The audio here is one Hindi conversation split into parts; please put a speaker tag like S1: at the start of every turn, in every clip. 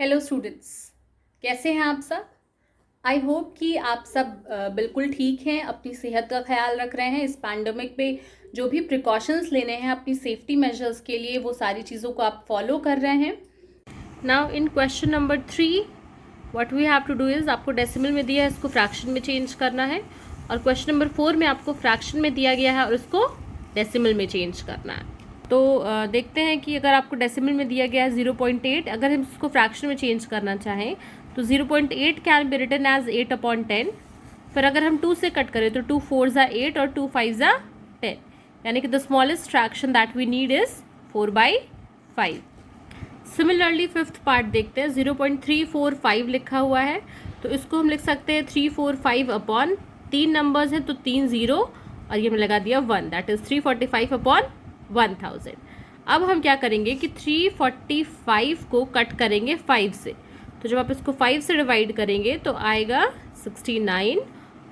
S1: हेलो स्टूडेंट्स, कैसे हैं आप सब। आई होप कि आप सब बिल्कुल ठीक हैं, अपनी सेहत का ख्याल रख रहे हैं। इस पैंडमिक पे जो भी प्रिकॉशंस लेने हैं अपनी सेफ्टी मेजर्स के लिए, वो सारी चीज़ों को आप फॉलो कर रहे हैं। Now in question number 3 what we have to do is, आपको डेसिमल में दिया है, इसको फ्रैक्शन में चेंज करना है। और क्वेश्चन नंबर 4 में आपको फ्रैक्शन में दिया गया है और इसको डेसिमल में चेंज करना है। तो देखते हैं कि अगर आपको डेसिमल में दिया गया है 0.8, अगर हम इसको फ्रैक्शन में चेंज करना चाहें तो 0.8 कैन बी रिटन एज 8/10। फिर अगर हम 2 से कट करें तो 2 4s are 8 और 2 5s are 10, यानी कि the smallest fraction that we need is 4/5। Similarly fifth part देखते हैं। 0.345 लिखा हुआ है, तो इसको हम लिख सकते हैं 345 अपॉन 3 नंबर्स हैं तो 3 0 और ये हमने लगा दिया 1, दैट इज 345 अपॉन 1000। अब हम क्या करेंगे कि 345 को कट करेंगे 5 से, तो जब आप इसको 5 से डिवाइड करेंगे तो आएगा 69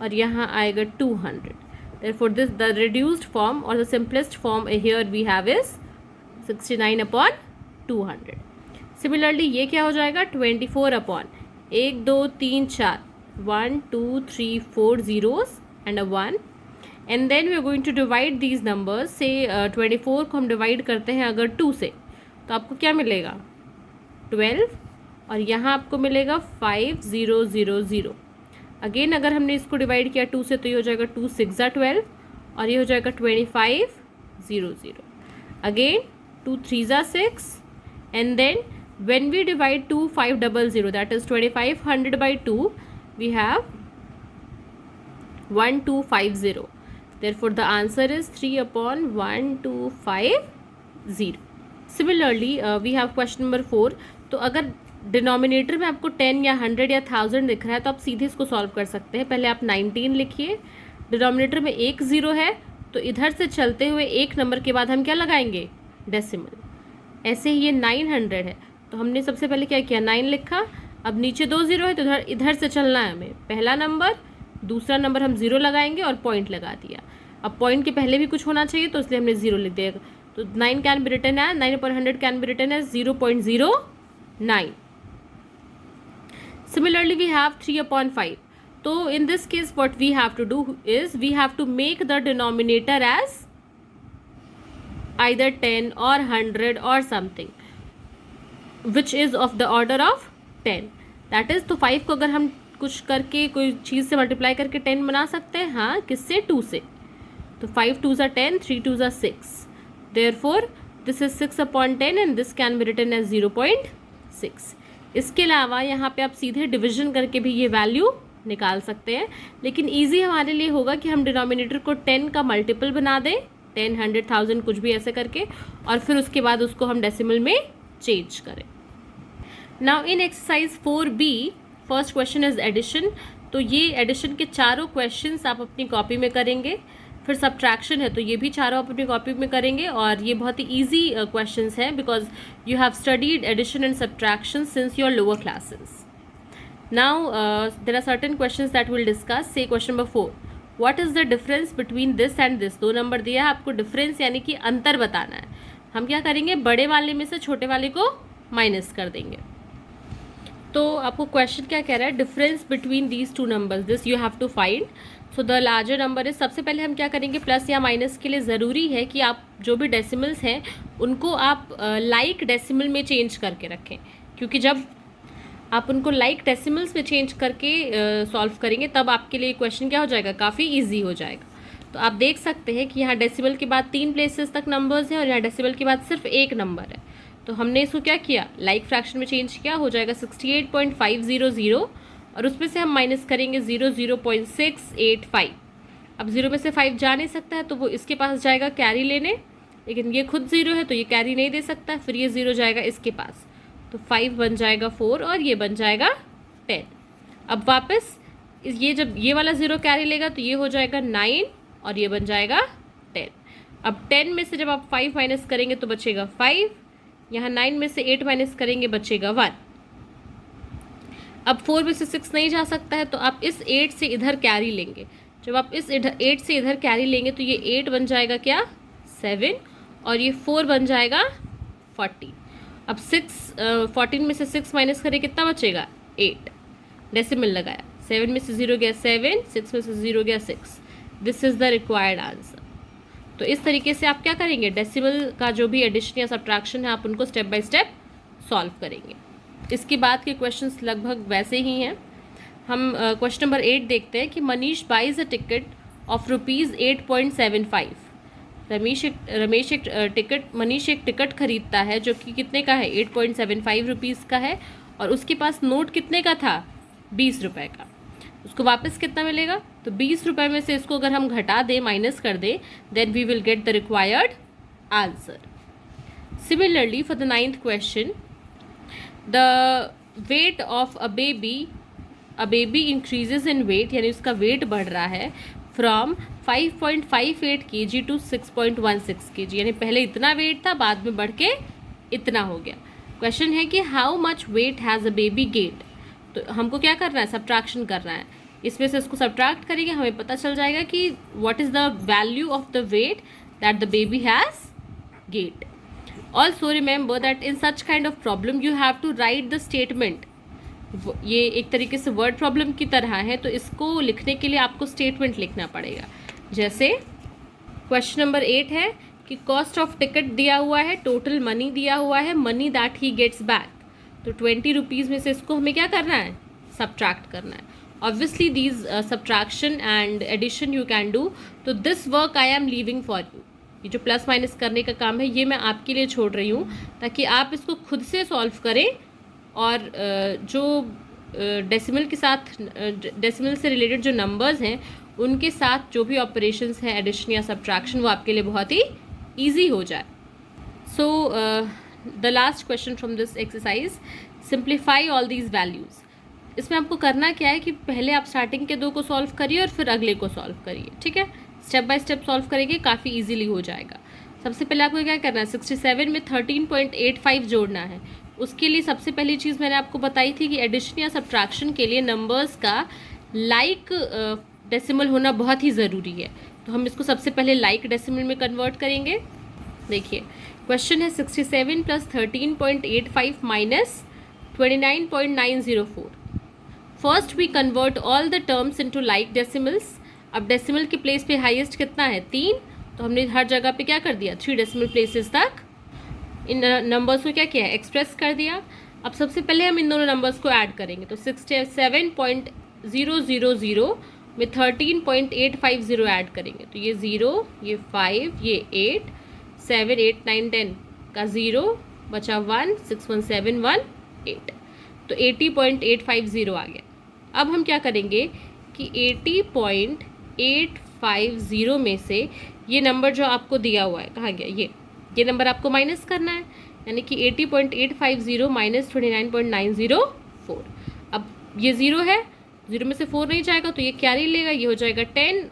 S1: और यहाँ आएगा 200। Therefore this the reduced form or the simplest form here we have is 69 upon 200. Similarly ये क्या हो जाएगा 24 upon 1 2 3 4 1 2 3 4 zeros and a 1, and then we are going to divide these numbers. say 24 को हम डिवाइड करते हैं अगर 2 से, तो आपको क्या मिलेगा 12 और यहाँ आपको मिलेगा 5000। अगेन अगर हमने इसको डिवाइड किया 2 से तो ये हो जाएगा 2 6 12 और ये हो जाएगा 2500। Again 2 3 6 and then when we divide 2500 that is 2500 by 2 we have 1250. Therefore the answer is 3/1250. Similarly we have question number 4. तो अगर डिनोमिनेटर में आपको 10 या 100 या 1000 दिख रहा है तो आप सीधे इसको सॉल्व कर सकते हैं। पहले आप 19 लिखिए, डिनोमिनेटर में एक ज़ीरो है तो इधर से चलते हुए एक नंबर के बाद हम क्या लगाएंगे डेसिमल। ऐसे ही ये 900 है तो हमने सबसे पहले क्या किया 9 लिखा, अब नीचे 2 ज़ीरो है तो इधर से चलना है हमें, पहला नंबर दूसरा नंबर हम ज़ीरो लगाएंगे और पॉइंट लगा दिया। अब पॉइंट के पहले भी कुछ होना चाहिए तो इसलिए हमने ज़ीरो लिख दिया। तो 9 कैन बी रिटन है 9/100 can be written as 0.09। Similarly we have 3/5. So in this case what we have to do is we have to make the denominator as either 10 or 100 or something which is of the order of 10, that is तो 5 को अगर हम कुछ करके कोई चीज़ से मल्टीप्लाई करके 10 बना सकते हैं। हाँ, किससे 2 से, तो 5 2s are 10 3 2s are 6, therefore this is 6/10 and this can be written as 0.6। इसके अलावा यहाँ पे आप सीधे डिवीजन करके भी ये वैल्यू निकाल सकते हैं, लेकिन ईजी हमारे लिए होगा कि हम डिनोमिनेटर को 10 का मल्टीपल बना दें, 10 100 1000 कुछ भी ऐसे करके, और फिर उसके बाद उसको हम डेसिमल में चेंज करें। Now in exercise 4B first question is addition. तो ये एडिशन के चारों क्वेश्चंस आप अपनी कॉपी में करेंगे। फिर सब्ट्रैक्शन है तो ये भी चारों आप अपनी कॉपी में करेंगे, और ये बहुत ही ईजी क्वेश्चंस हैं because you have studied addition and subtraction since your lower classes. Now there are certain questions that will discuss. Say question number 4 what is the difference between this and this. 2 number दिया है आपको, डिफरेंस यानी कि अंतर बताना है। हम क्या करेंगे, बड़े वाले में से छोटे वाले को माइनस कर देंगे। तो आपको क्वेश्चन क्या कह रहा है, difference between these 2 numbers, this you have to find. So the larger number is, सबसे पहले हम क्या करेंगे, प्लस या माइनस के लिए ज़रूरी है कि आप जो भी डेसिमल्स हैं उनको आप लाइक डेसिमल में चेंज करके रखें, क्योंकि जब आप उनको लाइक डेसिमल्स में चेंज करके सॉल्व करेंगे तब आपके लिए क्वेश्चन क्या हो जाएगा, काफ़ी ईजी हो जाएगा। तो आप देख सकते हैं कि यहाँ डेसिमल के बाद 3 प्लेसेस तक नंबर्स हैं और यहाँ डेसिमल के बाद सिर्फ एक नंबर है। तो हमने इसको क्या किया, लाइक फ्रैक्शन में चेंज किया, हो जाएगा 68.500 और उसमें से हम माइनस करेंगे 0.685। अब 0 में से 5 जा नहीं सकता है तो वो इसके पास जाएगा कैरी लेने, लेकिन ये खुद 0 है तो ये कैरी नहीं दे सकता, फिर ये 0 जाएगा इसके पास, तो 5 बन जाएगा 4 और ये बन जाएगा 10। अब वापस ये जब ये वाला 0 कैरी लेगा तो ये हो जाएगा 9 और ये बन जाएगा 10। अब 10 में से जब आप 5 माइनस करेंगे तो बचेगा 5, यहाँ 9 में से 8 माइनस करेंगे बचेगा 1। अब 4 में से 6 नहीं जा सकता है तो आप इस 8 से इधर कैरी लेंगे। जब आप इस 8 से इधर कैरी लेंगे तो ये 8 बन जाएगा क्या 7 और ये 4 बन जाएगा 40। अब 14 में से 6 माइनस करें कितना बचेगा 8, डेसिमल लगाया, 7 में से 0 गया 7, 6 में से 0 गया 6, this is the required answer. तो इस तरीके से आप क्या करेंगे, डेसिमल का जो भी एडिशन या सब्ट्रैक्शन है आप उनको स्टेप बाय स्टेप सॉल्व करेंगे। इसके बाद के क्वेश्चंस लगभग वैसे ही हैं। हम क्वेश्चन नंबर 8 देखते हैं कि Manish buys a ticket of ₹8.75। Manish एक टिकट खरीदता है जो कि कितने का है 8.75 रुपीज़ का है, और उसके पास नोट कितने का था 20 रुपये का। उसको वापस कितना मिलेगा, तो 20 रुपये में से इसको अगर हम घटा दें, माइनस कर दें, then we will get the required answer. Similarly for the 9th question, the weight of a baby increases in weight, यानी उसका वेट बढ़ रहा है फ्रॉम 5.58 kg टू 6.16 kg, यानी पहले इतना वेट था बाद में बढ़ के इतना हो गया। क्वेश्चन है कि how much weight has a baby get. तो हमको क्या करना है, सब्ट्रैक्शन करना है। इसमें से इसको सब्ट्रैक्ट करेंगे, हमें पता चल जाएगा कि what is the value of the weight that the baby has get. Also remember that in such kind of problem you have to write the statement. ये एक तरीके से वर्ड प्रॉब्लम की तरह है, तो इसको लिखने के लिए आपको स्टेटमेंट लिखना पड़ेगा। जैसे क्वेश्चन नंबर 8 है कि कॉस्ट ऑफ टिकट दिया हुआ है, टोटल मनी दिया हुआ है, money that he gets back. तो 20 रुपीज़ में से इसको हमें क्या करना है, सब्ट्रैक्ट करना है। Obviously these subtraction and addition you can do, तो this work I am leaving for you. ये जो प्लस माइनस करने का काम है ये मैं आपके लिए छोड़ रही हूँ, ताकि आप इसको खुद से सॉल्व करें, और जो डेसिमल के साथ, डेसिमल से रिलेटेड जो नंबर्स हैं उनके साथ जो भी ऑपरेशंस हैं, एडिशन या सब्ट्रैक्शन, वो आपके लिए बहुत ही ईजी हो जाए। So the last question from this exercise, simplify all these values. इसमें आपको करना क्या है कि पहले आप स्टार्टिंग के 2 को सॉल्व करिए और फिर अगले को सॉल्व करिए, ठीक है। स्टेप बाय स्टेप सॉल्व करेंगे, काफ़ी ईजिली हो जाएगा। सबसे पहले आपको क्या करना है, 67 में 13.85 जोड़ना है। उसके लिए सबसे पहली चीज़ मैंने आपको बताई थी कि एडिशन या सब्ट्रैक्शन के लिए नंबर्स का लाइक डेसिमल होना बहुत ही ज़रूरी है। तो हम इसको सबसे पहले लाइक डेसिमल में कन्वर्ट करेंगे। देखिए क्वेश्चन है 67 plus 13.85 minus 29.904। First we convert all the terms into like decimals. अब डेसिमल के प्लेस पे हाईएस्ट कितना है 3, तो हमने हर जगह पे क्या कर दिया 3 डेसिमल प्लेसेस तक इन नंबर्स को क्या किया है, एक्सप्रेस कर दिया। अब सबसे पहले हम इन दोनों नंबर्स को ऐड करेंगे, तो 67.000 में 13.850 ऐड करेंगे, तो ये 0, ये 5, ये 8, 7, 8, 9, 10 का 0 बचा 1, 6, 1, 7, 1, 8, तो 80.850 आ गया। अब हम क्या करेंगे कि 80.850 में से ये नंबर जो आपको दिया हुआ है, कहाँ गया ये नंबर आपको माइनस करना है, यानी कि 80.850 माइनस 29.904। अब ये 0 है, 0 में से 4 नहीं जाएगा तो ये कैरी लेगा, ये हो जाएगा 10,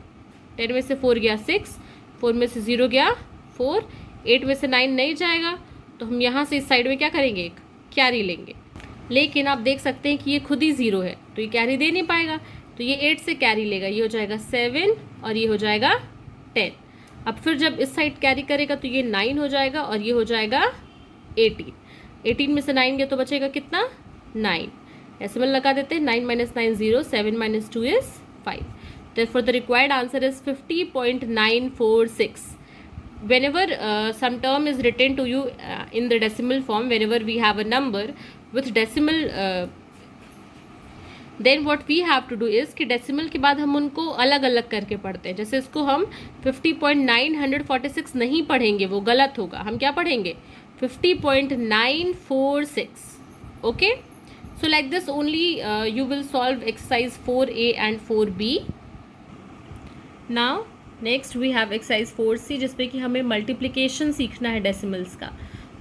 S1: 10 में से 4 गया 6, 4 में से 0 गया 4, 8 में से 9 नहीं जाएगा, तो हम यहाँ से इस साइड में क्या करेंगे, एक कैरी लेंगे। लेकिन आप देख सकते हैं कि ये खुद ही 0 है, तो ये कैरी दे नहीं पाएगा, तो ये 8 से कैरी लेगा, ये हो जाएगा 7 और ये हो जाएगा 10। अब फिर जब इस साइड कैरी करेगा तो ये 9 हो जाएगा और ये हो जाएगा 18। 18 में से 9 गया तो बचेगा कितना 9। डेसिमल लगा देते हैं, 9 minus 9 0, 7 minus 2 is 5. Therefore the required answer is 50.946. Whenever some term is written to you in the decimal form, whenever we have a number with decimal, then what we have to do is कि डेसिमल के बाद हम उनको अलग अलग करके पढ़ते हैं। जैसे इसको हम 50.946 नहीं पढ़ेंगे, वो गलत होगा। हम क्या पढ़ेंगे 50.946. Okay, so like this only you will solve exercise 4A and 4B. Now next we have exercise 4C, जिसमें कि हमें मल्टीप्लिकेशन सीखना है डेसिमल्स का।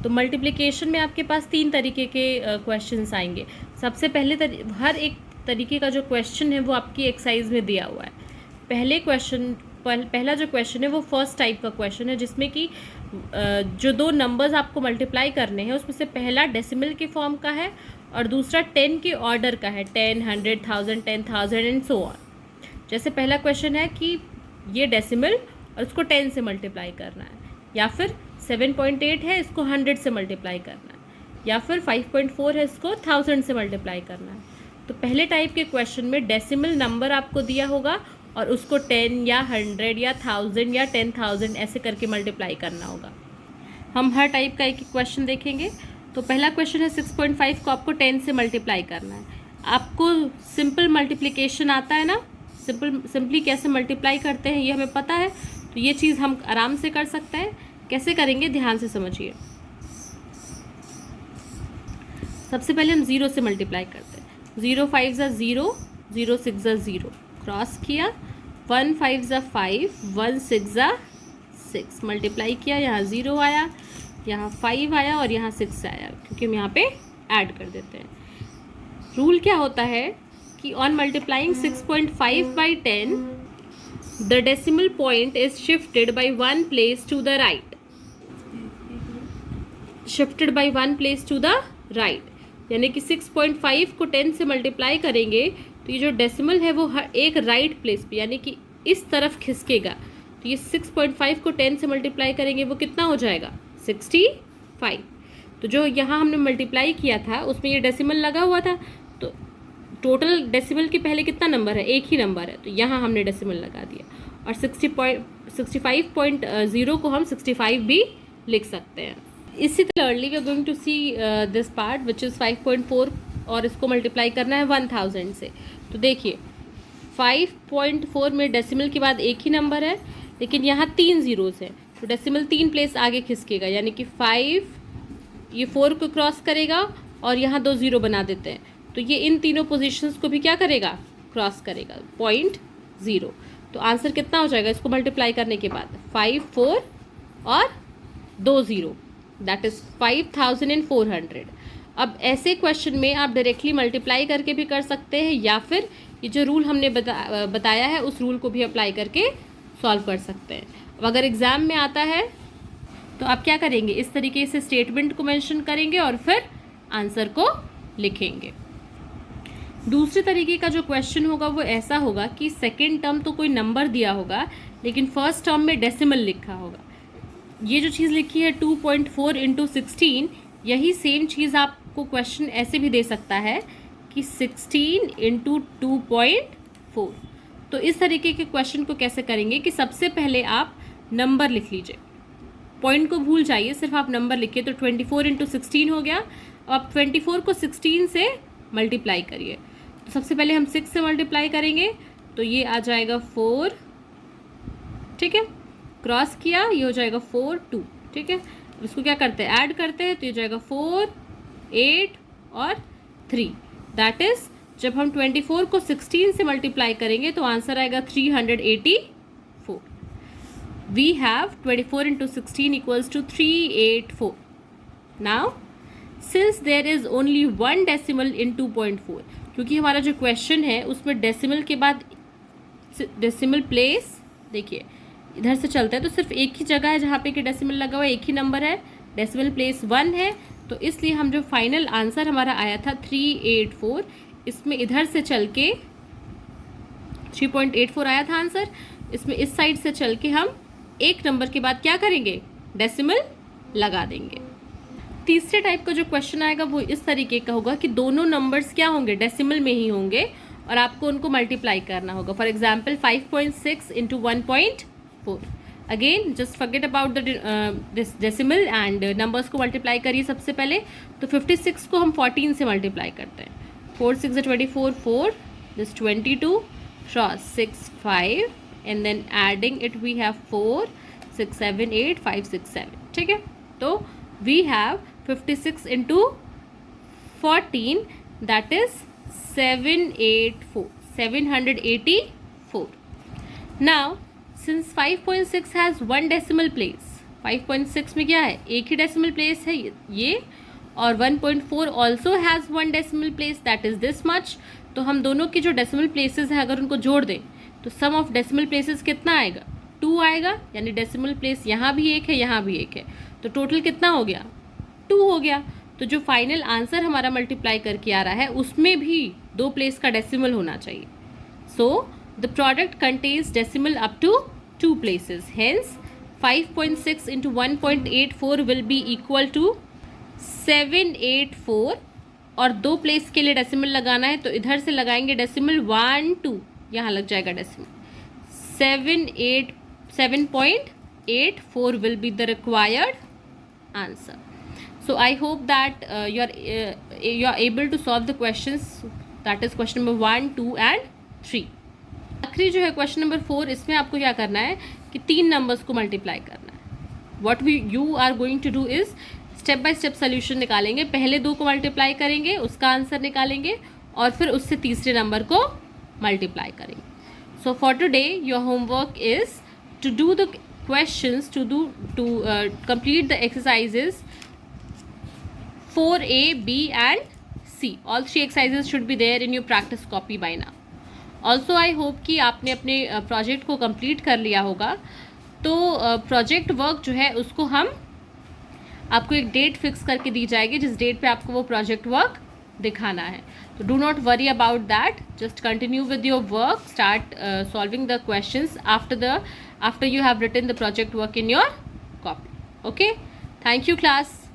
S1: तो मल्टीप्लिकेशन में आपके पास 3 तरीके के क्वेश्चंस आएंगे। सबसे पहले हर एक तरीके का जो क्वेश्चन है वो आपकी एक्सरसाइज में दिया हुआ है। पहला जो क्वेश्चन है वो फर्स्ट टाइप का क्वेश्चन है, जिसमें कि जो 2 नंबर्स आपको मल्टीप्लाई करने हैं उसमें से पहला डेसिमल के फॉर्म का है और दूसरा 10 के ऑर्डर का है, 10, 100, 1000, 10,000 एंड सो ऑन। जैसे पहला क्वेश्चन है कि ये डेसिमल और इसको 10 से मल्टीप्लाई करना है, या फिर 7.8 है, इसको 100 से मल्टीप्लाई करना है, या फिर 5.4 है, इसको 1000 से मल्टीप्लाई करना है। तो पहले टाइप के क्वेश्चन में डेसिमल नंबर आपको दिया होगा और उसको 10 या 100 या 1000 या 10,000 ऐसे करके मल्टीप्लाई करना होगा। हम हर टाइप का एक क्वेश्चन देखेंगे। तो पहला क्वेश्चन है 6.5 को आपको 10 से मल्टीप्लाई करना है। आपको सिंपल मल्टीप्लिकेशन आता है ना, सिंपली कैसे मल्टीप्लाई करते हैं ये हमें पता है, तो ये चीज़ हम आराम से कर सकते हैं। कैसे करेंगे ध्यान से समझिए। सबसे पहले हम 0 से मल्टीप्लाई करते हैं। 0 5 ज़ा 0, 0 6 ज़ा 0, क्रॉस किया। 1 5 ज़ा 5, 1 6 ज़ा 6, मल्टीप्लाई किया। यहाँ 0 आया, यहाँ 5 आया और यहाँ 6 आया, क्योंकि हम यहाँ पे ऐड कर देते हैं। रूल क्या होता है कि on multiplying 6.5 by 10 the decimal point is shifted by 1 place to the right, shifted by 1 place to the right, यानी कि 6.5 को 10 से मल्टीप्लाई करेंगे तो ये जो डेसिमल है वो हर एक राइट प्लेस पे यानी कि इस तरफ खिसकेगा। तो ये 6.5 को 10 से मल्टीप्लाई करेंगे वो कितना हो जाएगा 65। तो जो यहाँ हमने मल्टीप्लाई किया था उसमें ये डेसिमल लगा हुआ था, तो टोटल डेसिमल के पहले कितना नंबर है, एक ही नंबर है, तो यहाँ हमने डेसिमल लगा दिया। और 65.0 को हम 65 भी लिख सकते हैं। इसी तरह we are going to see this part which is 5.4 और इसको मल्टीप्लाई करना है 1000 से। तो देखिए 5.4 में डेसिमल के बाद एक ही नंबर है, लेकिन यहाँ 3 ज़ीरोज़ हैं, तो डेसिमल 3 प्लेस आगे खिसकेगा, यानी कि 5 ये 4 को क्रॉस करेगा और यहाँ 2 ज़ीरो बना देते हैं, तो ये इन तीनों पोजीशंस को भी क्या करेगा, क्रॉस करेगा, 0.0। तो आंसर कितना हो जाएगा इसको मल्टीप्लाई करने के बाद, 5 4 और 2 0, दैट इज़ 5400। अब ऐसे क्वेश्चन में आप डायरेक्टली मल्टीप्लाई करके भी कर सकते हैं, या फिर ये जो रूल हमने बताया है उस रूल को भी अप्लाई करके सॉल्व कर सकते हैं। अब अगर एग्ज़ाम में आता है तो आप क्या करेंगे, इस तरीके से स्टेटमेंट को मेंशन करेंगे और फिर आंसर को लिखेंगे। दूसरे तरीके का जो क्वेश्चन होगा वो ऐसा होगा कि सेकेंड टर्म तो कोई नंबर दिया होगा, लेकिन फर्स्ट टर्म में डेसिमल लिखा होगा। ये जो चीज़ लिखी है 2.4 × 16, यही सेम चीज़ आपको क्वेश्चन ऐसे भी दे सकता है कि 16 × 2.4। तो इस तरीके के क्वेश्चन को कैसे करेंगे कि सबसे पहले आप नंबर लिख लीजिए, पॉइंट को भूल जाइए, सिर्फ आप नंबर लिखिए। तो 24 × 16 हो गया। अब आप 24 को 16 से मल्टीप्लाई करिए। तो सबसे पहले हम 6 से मल्टीप्लाई करेंगे, तो ये आ जाएगा 4, ठीक है, क्रॉस किया, ये हो जाएगा 4 2, ठीक है। इसको क्या करते हैं, ऐड करते हैं, तो ये जाएगा 4 8 और 3, दैट इज़ जब हम 24 को 16 से मल्टीप्लाई करेंगे तो आंसर आएगा 384। We have 24 × 16 = 384। Now since there is only 1 decimal in 2.4, क्योंकि हमारा जो क्वेश्चन है उसमें डेसिमल के बाद डेसिमल प्लेस, देखिए इधर से चलता है तो सिर्फ एक ही जगह है जहाँ पे कि डेसिमल लगा हुआ है, एक ही नंबर है, डेसिमल प्लेस 1 है, तो इसलिए हम जो फाइनल आंसर हमारा आया था 384, इसमें इधर से चल के 3.84 आया था आंसर, इसमें इस साइड से चल के हम एक नंबर के बाद क्या करेंगे, डेसिमल लगा देंगे। तीसरे टाइप का जो क्वेश्चन आएगा वो इस तरीके का होगा कि दोनों नंबर्स क्या होंगे, डेसिमल में ही होंगे और आपको उनको मल्टीप्लाई करना होगा। For example 5.6 × 1.4। Again just forget about this decimal and numbers को मल्टीप्लाई करिए सबसे पहले। तो 56 को हम 14 से मल्टीप्लाई करते हैं, 4 6 24, 4 this 22, cross 6 5 and then adding it we have 4 6 7 8 5 6 7, ठीक है। तो we have 56 × 14, that is 784. Now since 5.6 has 1 decimal place, 5.6 में क्या है, एक ही डेसिमल प्लेस है ये, और 1.4 also has 1 decimal place, that is this much। तो हम दोनों की जो डेसिमल प्लेसेस हैं अगर उनको जोड़ दें तो सम ऑफ डेसिमल प्लेसेस कितना आएगा, 2 आएगा, यानी डेसिमल प्लेस यहाँ भी एक है यहाँ भी एक है, तो टोटल कितना हो गया, 2 हो गया। तो जो फाइनल आंसर हमारा मल्टीप्लाई करके आ रहा है उसमें भी 2 प्लेस का डेसिमल होना चाहिए। So the product contains decimal up to 2 places, hence 5.6 × 1.84 will be equal to 784 और 2 प्लेस के लिए डेसिमल लगाना है, तो इधर से लगाएंगे डेसिमल 1 2, यहाँ लग जाएगा decimal 7.84 will be the required answer. So I hope that you are able to solve the questions, that is question number 1 2 and 3. आखिरी जो है क्वेश्चन नंबर 4, इसमें आपको क्या करना है कि 3 नंबर्स को मल्टीप्लाई करना है. What you are going to do is step by step solution निकालेंगे. पहले 2 को मल्टीप्लाई करेंगे, उसका आंसर निकालेंगे और फिर उससे तीसरे नंबर को मल्टीप्लाई करेंगे. So for today your homework is to do the questions, to complete the exercises 4A, B and C. All 3 exercises should be there in your practice copy by now. Also I hope कि आपने अपने प्रोजेक्ट को कंप्लीट कर लिया होगा. तो प्रोजेक्ट वर्क जो है उसको हम आपको एक डेट फिक्स करके दी जाएगी, जिस डेट पे आपको वो प्रोजेक्ट वर्क दिखाना है. तो do not worry about that, just continue with your work, start solving the questions after you have written the project work in your copy. Okay, thank you class.